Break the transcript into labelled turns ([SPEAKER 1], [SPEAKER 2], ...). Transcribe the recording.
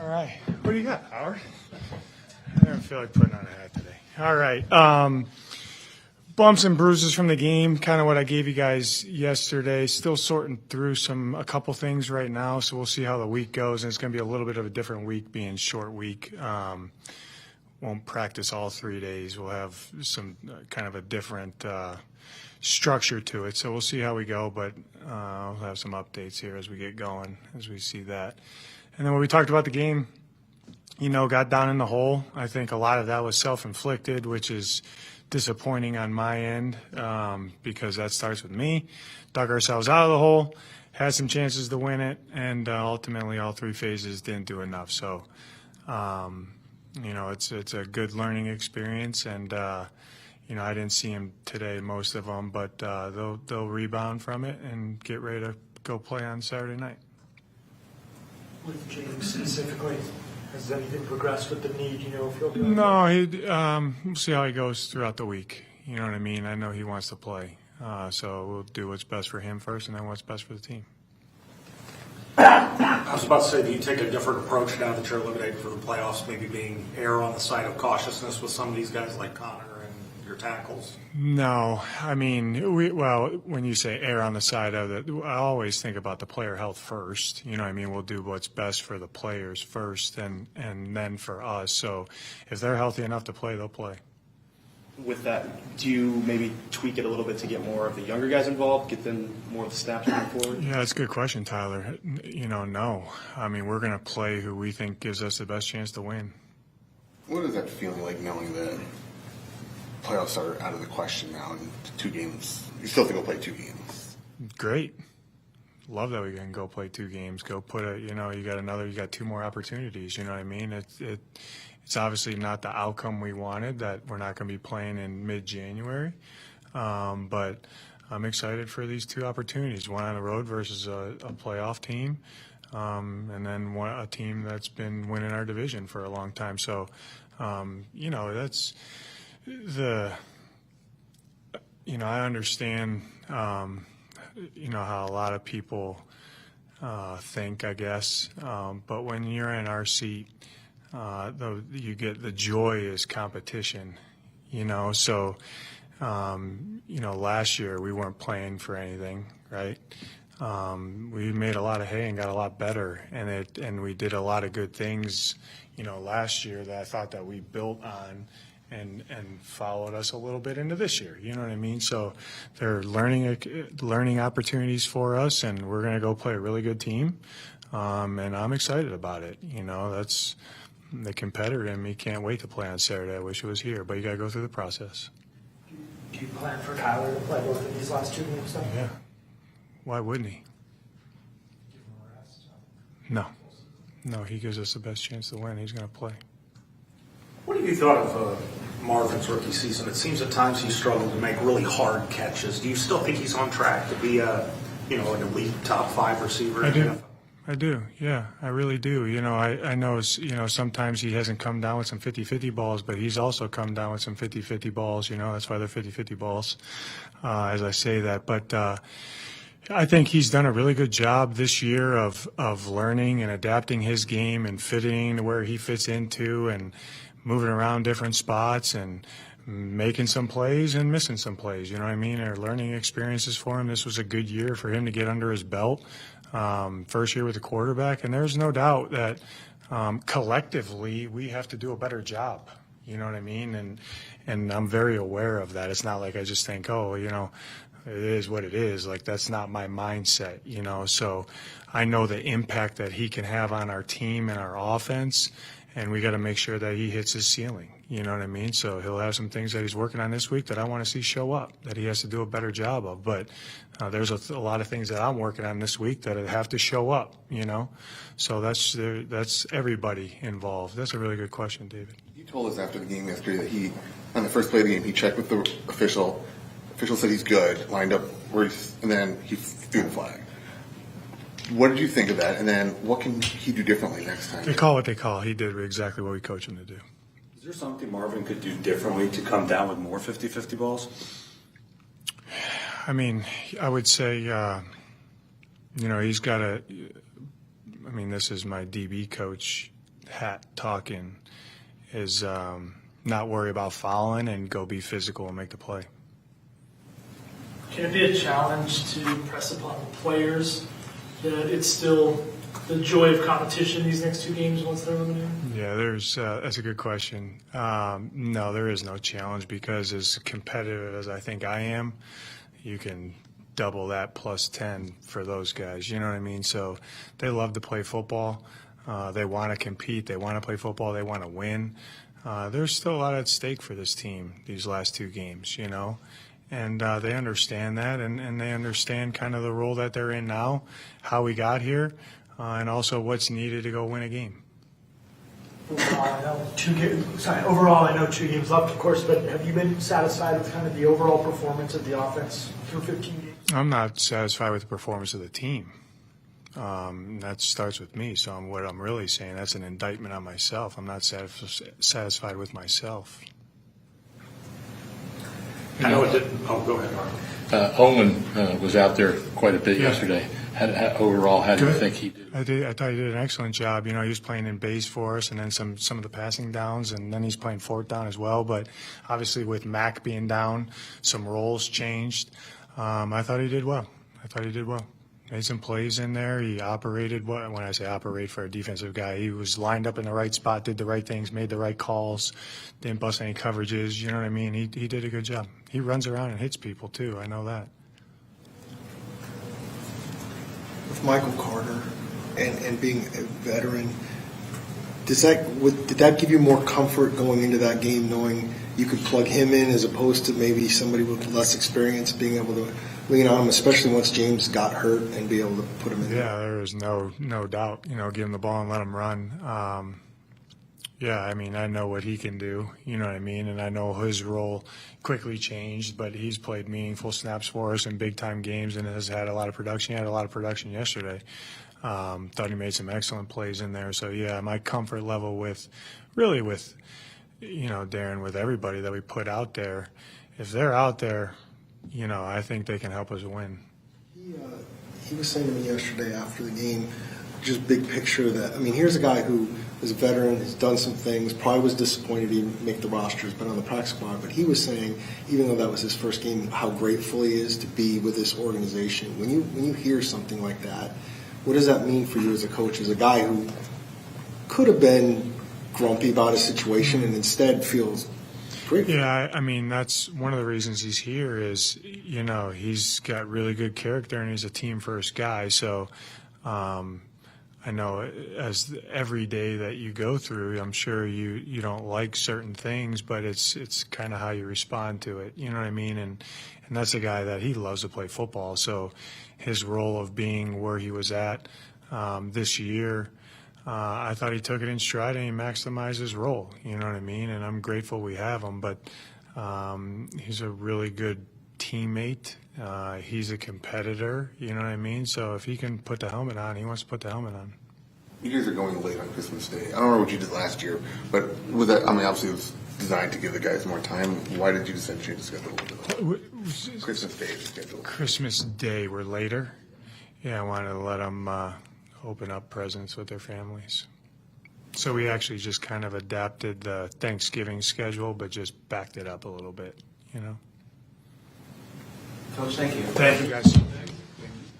[SPEAKER 1] right. What do you got, Howard? I don't feel like putting on a hat today. All right. Bumps and bruises from the game, kind of what I gave you guys yesterday. Still sorting through a couple things right now, so we'll see how the week goes. And it's going to be a little bit of a different week, being short week. Won't practice all 3 days. We'll have some kind of a different structure to it, so we'll see how we go. But I'll have some updates here as we get going, as we see that. And then when we talked about the game, got down in the hole. I think a lot of that was self-inflicted, which is disappointing on my end because that starts with me. Dug ourselves out of the hole, had some chances to win it, and ultimately all three phases didn't do enough. So, it's a good learning experience, and I didn't see him today, most of them, but they'll rebound from it and get ready to go play on Saturday night.
[SPEAKER 2] With James specifically, has anything progressed with the knee? Do you know if he'll be
[SPEAKER 1] No, we'll see how he goes throughout the week. You know what I mean? I know he wants to play. So we'll do what's best for him first and then what's best for the team.
[SPEAKER 3] I was about to say, do you take a different approach now that you're eliminated for the playoffs, maybe being err on the side of cautiousness with some of these guys like Connor and your tackles?
[SPEAKER 1] No. I mean, when you say err on the side of it, I always think about the player health first. You know what I mean? We'll do what's best for the players first and then for us. So if they're healthy enough to play, they'll play.
[SPEAKER 4] With that, do you maybe tweak it a little bit to get more of the younger guys involved, get them more of the snaps moving forward?
[SPEAKER 1] Yeah, that's a good question, Tyler. No. I mean, we're going to play who we think gives us the best chance to win.
[SPEAKER 5] What is that feeling like, knowing that playoffs are out of the question now in 2 games? You still have to go play 2 games.
[SPEAKER 1] Great. Love that we can go play 2 games. Go put you got 2 more opportunities. You know what I mean? It's obviously not the outcome we wanted, that we're not going to be playing in mid-January. But I'm excited for these 2 opportunities, one on the road versus a playoff team, and then a team that's been winning our division for a long time. So, that's I understand, how a lot of people think, I guess. But when you're in our seat, you get the joy is competition, so, last year we weren't playing for anything, right? We made a lot of hay and got a lot better, and we did a lot of good things, last year that I thought that we built on and followed us a little bit into this year, you know what I mean? So they're learning opportunities for us, and we're going to go play a really good team, and I'm excited about it. That's the competitor in me. Can't wait to play on Saturday. I wish it was here, but you got to go through the process.
[SPEAKER 2] Do you plan for Kyler to play both of these last 2 games?
[SPEAKER 1] Yeah. Why wouldn't he?
[SPEAKER 2] Give him a rest.
[SPEAKER 1] No, he gives us the best chance to win. He's going to play.
[SPEAKER 3] What have you thought of Marvin's rookie season? It seems at times he's struggled to make really hard catches. Do you still think he's on track to be an elite top 5 receiver?
[SPEAKER 1] I do. Yeah, I really do. I know, sometimes he hasn't come down with some 50-50 balls, but he's also come down with some 50-50 balls. That's why they're 50-50 balls, as I say that. But I think he's done a really good job this year of learning and adapting his game and fitting to where he fits into and moving around different spots and making some plays and missing some plays. You know what I mean? They're learning experiences for him. This was a good year for him to get under his belt. First year with the quarterback, and there's no doubt that collectively we have to do a better job. You know what I mean? And I'm very aware of that. It's not like I just think, it is what it is. Like, that's not my mindset, So I know the impact that he can have on our team and our offense, and we got to make sure that he hits his ceiling. You know what I mean? So he'll have some things that he's working on this week that I want to see show up, that he has to do a better job of. But there's a lot of things that I'm working on this week that have to show up, So that's everybody involved. That's a really good question, David.
[SPEAKER 5] You told us after the game yesterday that on the first play of the game, he checked with the official. Official said he's good, lined up and then he threw the flag. What did you think of that? And then what can he do differently next time?
[SPEAKER 1] They call what they call. He did exactly what we coached him to do.
[SPEAKER 3] Is there something Marvin could do differently to come down with more 50-50 balls?
[SPEAKER 1] I mean, I would say, he's got this is my DB coach. hat talking is not worry about fouling and go be physical and make the play.
[SPEAKER 2] Can it be a challenge to press upon the players that it's still the joy of competition these next 2 games once they're eliminated?
[SPEAKER 1] Yeah, that's a good question. No, there is no challenge because as competitive as I think I am, you can double that plus 10 for those guys. You know what I mean? So they love to play football. They want to compete. They want to play football. They want to win. There's still a lot at stake for this team these last 2 games, you know. And they understand that, and they understand kind of the role that they're in now, how we got here, and also what's needed to go win a game.
[SPEAKER 2] Overall, I know 2 games left, of course, but have you been satisfied with kind of the overall performance of the offense through 15 games?
[SPEAKER 1] I'm not satisfied with the performance of the team. That starts with me. So what I'm really saying, that's an indictment on myself. I'm not satisfied with myself.
[SPEAKER 3] I know it didn't. Oh, go ahead, Mark.
[SPEAKER 6] Owen was out there quite a bit yesterday. Overall, how do you think he did?
[SPEAKER 1] I thought he did an excellent job. You know, he was playing in base for us, and then some of the passing downs, and then he's playing fourth down as well. But obviously, with Mac being down, some roles changed. I thought he did well. Made some plays in there. He operated. When I say operate for a defensive guy, he was lined up in the right spot, did the right things, made the right calls, didn't bust any coverages. You know what I mean? He did a good job. He runs around and hits people too. I know that.
[SPEAKER 7] With Michael Carter and being a veteran, did that give you more comfort going into that game, knowing you could plug him in as opposed to maybe somebody with less experience being able to lean on him, especially once James got hurt, and be able to put him in there?
[SPEAKER 1] Yeah, there is no doubt. You know, give him the ball and let him run. Yeah, I mean, I know what he can do, you know what I mean? And I know his role quickly changed, but he's played meaningful snaps for us in big-time games and has had a lot of production. He had a lot of production yesterday. Thought he made some excellent plays in there. So, yeah, my comfort level with, you know, Darren, with everybody that we put out there, if they're out there, you know, I think they can help us win.
[SPEAKER 7] He was saying to me yesterday after the game, just big picture that, I mean, here's a guy who is a veteran, has done some things, probably was disappointed he didn't make the roster, has been on the practice squad, but he was saying, even though that was his first game, how grateful he is to be with this organization. When you hear something like that, what does that mean for you as a coach, as a guy who could have been grumpy about a situation and instead feels grateful?
[SPEAKER 1] Yeah, I mean, that's one of the reasons he's here is, you know, he's got really good character and he's a team-first guy. So I know as every day that you go through, I'm sure you don't like certain things, but it's kind of how you respond to it. You know what I mean? And that's a guy that he loves to play football. So his role of being where he was at this year, I thought he took it in stride and he maximized his role. You know what I mean? And I'm grateful we have him. But he's a really good teammate. He's a competitor. You know what I mean? So if he can put the helmet on, he wants to put the helmet on.
[SPEAKER 5] You guys are going late on Christmas Day. I don't know what you did last year, but with that, I mean, obviously it was designed to give the guys more time. Why did you decide to change the schedule a little bit? Christmas Day is scheduled.
[SPEAKER 1] Christmas Day, we're later. Yeah, I wanted to let them open up presents with their families. So we actually just kind of adapted the Thanksgiving schedule, but just backed it up a little bit, you know.
[SPEAKER 8] Coach, thank you.
[SPEAKER 1] Thank you, guys.